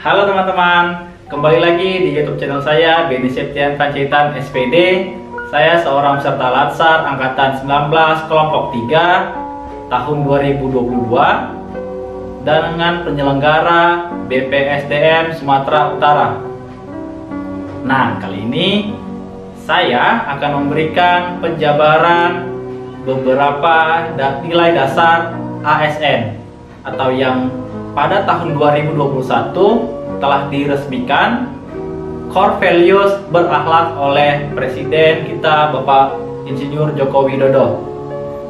Halo teman-teman, kembali lagi di YouTube channel saya, Benny Septian Panjaitan SPD. Saya seorang peserta Latsar Angkatan 19 Kelompok 3 tahun 2022 dengan penyelenggara BPSDM Sumatera Utara. Nah, kali ini saya akan memberikan penjabaran beberapa nilai dasar ASN atau yang pada tahun 2021 telah diresmikan core values berakhlak oleh Presiden kita Bapak Insinyur Joko Widodo.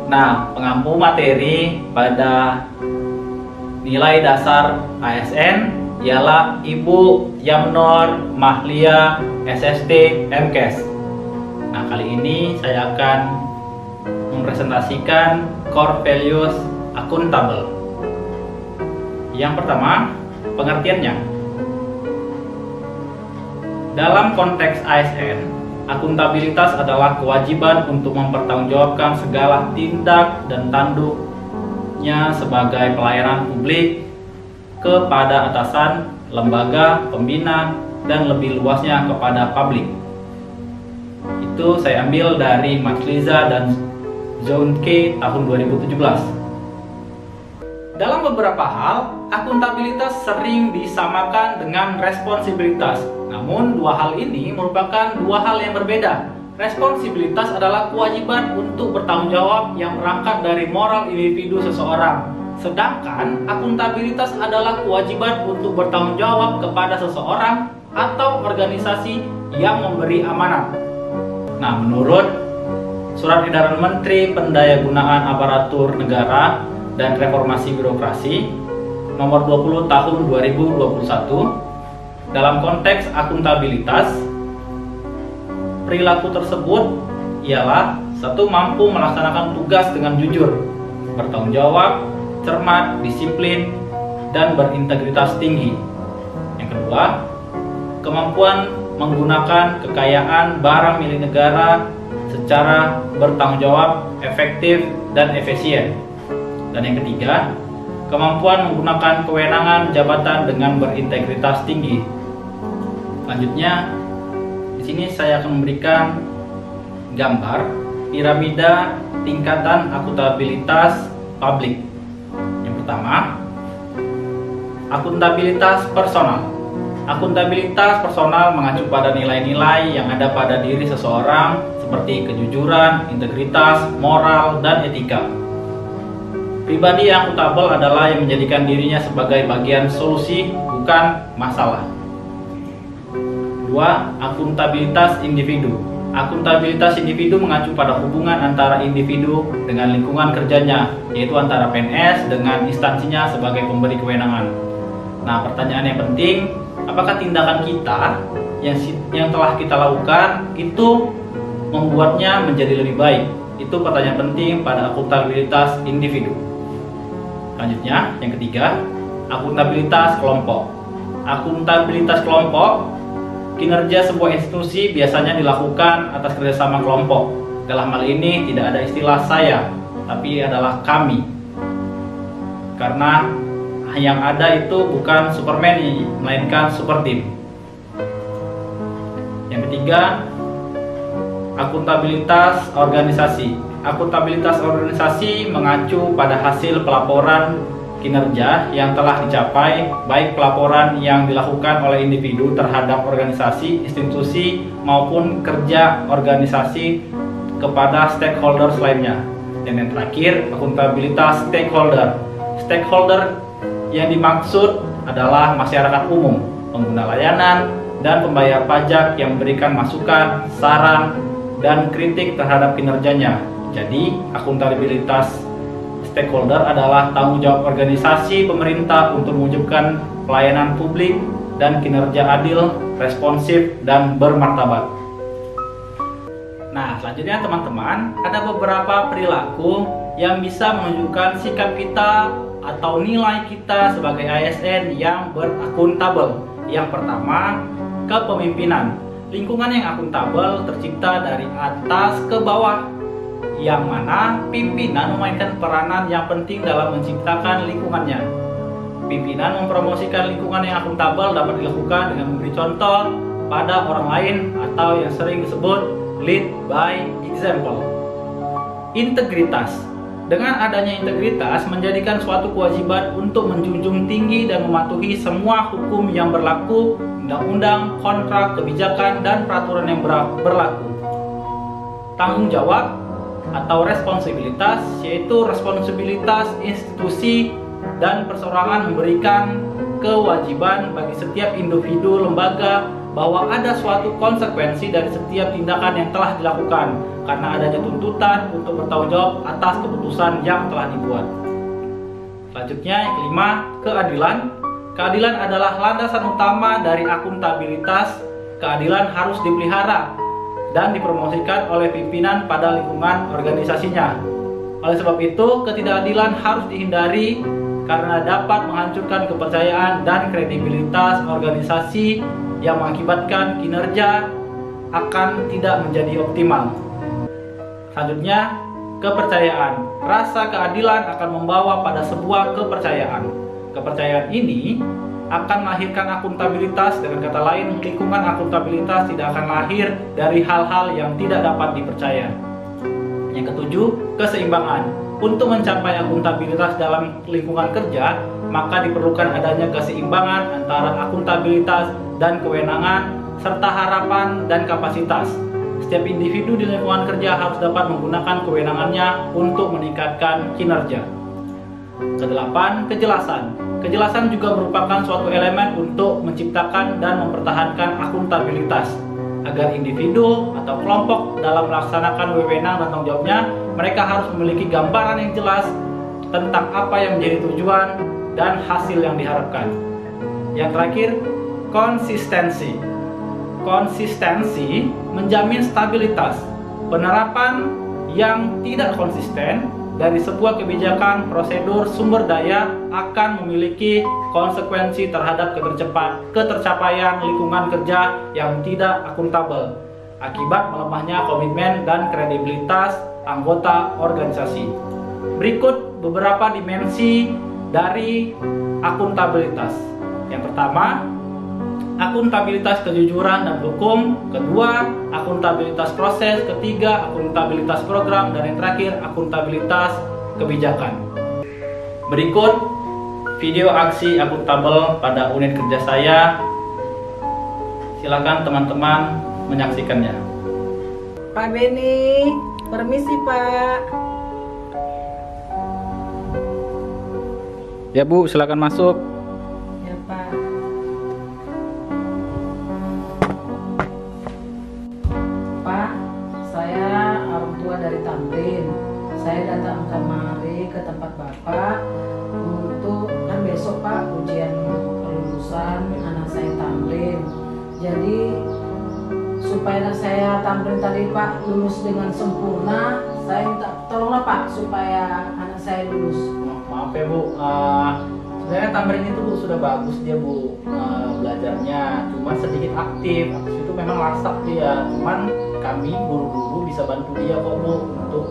Nah, pengampu materi pada nilai dasar ASN ialah Ibu Yamnor Mahlia SSD MKes. Nah, kali ini saya akan mempresentasikan core values akuntabel. Yang pertama, pengertiannya. Dalam konteks ASN, akuntabilitas adalah kewajiban untuk mempertanggungjawabkan segala tindak dan tanduknya sebagai pelayanan publik kepada atasan, lembaga, pembina, dan lebih luasnya kepada publik. Itu saya ambil dari Matsliza dan Zonke tahun 2017. Dalam beberapa hal, akuntabilitas sering disamakan dengan responsibilitas. Namun, dua hal ini merupakan dua hal yang berbeda. Responsibilitas adalah kewajiban untuk bertanggung jawab yang berangkat dari moral individu seseorang. Sedangkan, akuntabilitas adalah kewajiban untuk bertanggung jawab kepada seseorang atau organisasi yang memberi amanat. Nah, menurut Surat Edaran Menteri Pendayagunaan Aparatur Negara dan Reformasi Birokrasi nomor 20 tahun 2021, dalam konteks akuntabilitas, perilaku tersebut ialah satu, mampu melaksanakan tugas dengan jujur, bertanggung jawab, cermat, disiplin, dan berintegritas tinggi. Yang kedua, kemampuan menggunakan kekayaan barang milik negara secara bertanggung jawab, efektif, dan efisien. Dan yang ketiga, kemampuan menggunakan kewenangan jabatan dengan berintegritas tinggi. Selanjutnya, di sini saya akan memberikan gambar piramida tingkatan akuntabilitas publik. Yang pertama, akuntabilitas personal. Akuntabilitas personal mengacu pada nilai-nilai yang ada pada diri seseorang seperti kejujuran, integritas, moral, dan etika. Pribadi yang akuntabel adalah yang menjadikan dirinya sebagai bagian solusi, bukan masalah. 2. Akuntabilitas individu. Akuntabilitas individu mengacu pada hubungan antara individu dengan lingkungan kerjanya, yaitu antara PNS dengan instansinya sebagai pemberi kewenangan. Nah, pertanyaan yang penting, apakah tindakan kita yang telah kita lakukan itu membuatnya menjadi lebih baik? Itu pertanyaan penting pada akuntabilitas individu. Selanjutnya, yang ketiga, akuntabilitas kelompok. Akuntabilitas kelompok, kinerja sebuah institusi biasanya dilakukan atas kerjasama kelompok. Dalam hal ini tidak ada istilah saya, tapi adalah kami. Karena yang ada itu bukan Superman, melainkan super team. Yang ketiga, akuntabilitas organisasi. Akuntabilitas organisasi mengacu pada hasil pelaporan kinerja yang telah dicapai, baik pelaporan yang dilakukan oleh individu terhadap organisasi, institusi, maupun kerja organisasi kepada stakeholders lainnya. Dan yang terakhir, akuntabilitas stakeholder. Stakeholder yang dimaksud adalah masyarakat umum, pengguna layanan, dan pembayar pajak yang memberikan masukan, saran, dan kritik terhadap kinerjanya. Jadi, akuntabilitas stakeholder adalah tanggung jawab organisasi pemerintah untuk mewujudkan pelayanan publik dan kinerja adil, responsif, dan bermartabat. Nah, selanjutnya teman-teman, ada beberapa perilaku yang bisa menunjukkan sikap kita atau nilai kita sebagai ASN yang berakuntabel. Yang pertama, kepemimpinan. Lingkungan yang akuntabel tercipta dari atas ke bawah, yang mana pimpinan memainkan peranan yang penting dalam menciptakan lingkungannya. Pimpinan mempromosikan lingkungan yang akuntabel dapat dilakukan dengan memberi contoh pada orang lain atau yang sering disebut lead by example. Integritas. Dengan adanya integritas menjadikan suatu kewajiban untuk menjunjung tinggi dan mematuhi semua hukum yang berlaku, undang-undang, kontrak, kebijakan, dan peraturan yang berlaku. Tanggung jawab atau responsibilitas, yaitu responsibilitas institusi dan perseorangan memberikan kewajiban bagi setiap individu lembaga bahwa ada suatu konsekuensi dari setiap tindakan yang telah dilakukan karena adanya tuntutan untuk bertanggung jawab atas keputusan yang telah dibuat. Selanjutnya yang kelima, keadilan. Keadilan adalah landasan utama dari akuntabilitas. Keadilan harus dipelihara dan dipromosikan oleh pimpinan pada lingkungan organisasinya. Oleh sebab itu, ketidakadilan harus dihindari karena dapat menghancurkan kepercayaan dan kredibilitas organisasi yang mengakibatkan kinerja akan tidak menjadi optimal. Selanjutnya, kepercayaan. Rasa keadilan akan membawa pada sebuah kepercayaan. Kepercayaan ini akan melahirkan akuntabilitas. Dengan kata lain, lingkungan akuntabilitas tidak akan lahir dari hal-hal yang tidak dapat dipercaya. Yang ketujuh, keseimbangan. Untuk mencapai akuntabilitas dalam lingkungan kerja, maka diperlukan adanya keseimbangan antara akuntabilitas dan kewenangan, serta harapan dan kapasitas. Setiap individu di lingkungan kerja harus dapat menggunakan kewenangannya untuk meningkatkan kinerja. Kedelapan, kejelasan. Kejelasan juga merupakan suatu elemen untuk menciptakan dan mempertahankan akuntabilitas. Agar individu atau kelompok dalam melaksanakan wewenang dan tanggung jawabnya, mereka harus memiliki gambaran yang jelas tentang apa yang menjadi tujuan dan hasil yang diharapkan. Yang terakhir, konsistensi. Konsistensi menjamin stabilitas. Penerapan yang tidak konsisten dari sebuah kebijakan, prosedur, sumber daya akan memiliki konsekuensi terhadap ketercapaian lingkungan kerja yang tidak akuntabel akibat melemahnya komitmen dan kredibilitas anggota organisasi. Berikut beberapa dimensi dari akuntabilitas. Yang pertama, akuntabilitas kejujuran dan hukum. Kedua, akuntabilitas proses. Ketiga, akuntabilitas program. Dan yang terakhir, akuntabilitas kebijakan. Berikut video aksi akuntabel pada unit kerja saya. Silakan teman-teman menyaksikannya. Pak Beni, permisi Pak. Ya Bu, silakan masuk. Ya Pak. Pak, saya orang tua dari Tamrin. Saya datang kemari ke tempat Bapak untuk kan besok Pak ujian kelulusan anak saya Tamrin. Jadi supaya anak saya Tamrin tadi Pak lulus dengan sempurna, saya minta tolonglah Pak supaya anak saya lulus. Maaf ya Bu, sebenarnya Tamrin itu Bu sudah bagus dia Bu, belajarnya, cuma sedikit aktif itu memang lasak dia, cuman kami guru-guru bisa bantu dia kok Bu untuk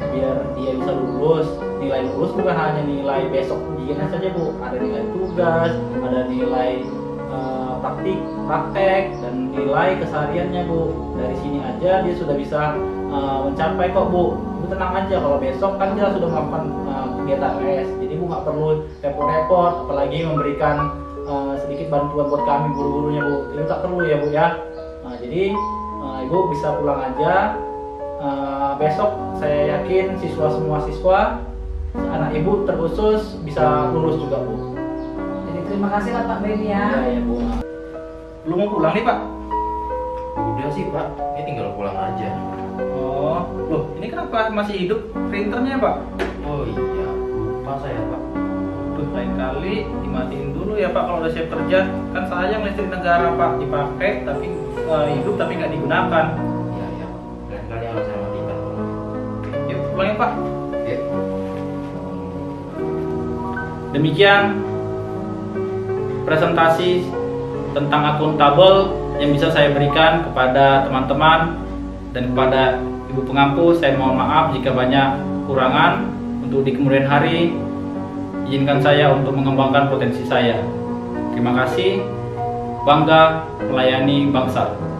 biar dia bisa lulus. Nilai lulus bukan hanya nilai besok ujiannya saja Bu, ada nilai tugas, ada nilai praktek dan nilai kesehariannya Bu. Dari sini aja dia sudah bisa mencapai kok Bu. Bu tenang aja, kalau besok kan dia sudah melakukan kegiatan les, jadi Bu nggak perlu repot-repot, apalagi memberikan sedikit bantuan buat kami guru-gurunya Bu. Itu tak perlu ya Bu ya. Jadi Ibu bisa pulang aja. Besok saya yakin semua siswa anak Ibu terkhusus bisa lulus juga Bu. Jadi terima kasih lah Pak Beni ya. Ya Bu. Belum mau pulang nih Pak? Udah sih Pak, ini tinggal pulang aja. Oh, loh ini kenapa masih hidup printernya Pak? Oh iya, lupa saya Pak. Tuh lain kali dimatiin dulu ya Pak kalau udah siap kerja. Kan sayang listrik negara Pak, dipakai tapi hidup tapi nggak digunakan. Iya iya Pak, lain kali harus saya matikan Pak. Yuk pulang ya Pak. Ya. Demikian presentasi tentang akuntabel yang bisa saya berikan kepada teman-teman dan kepada Ibu pengampu. Saya mohon maaf jika banyak kurangan. Untuk di kemudian hari izinkan saya untuk mengembangkan potensi saya. Terima kasih. Bangga melayani bangsa.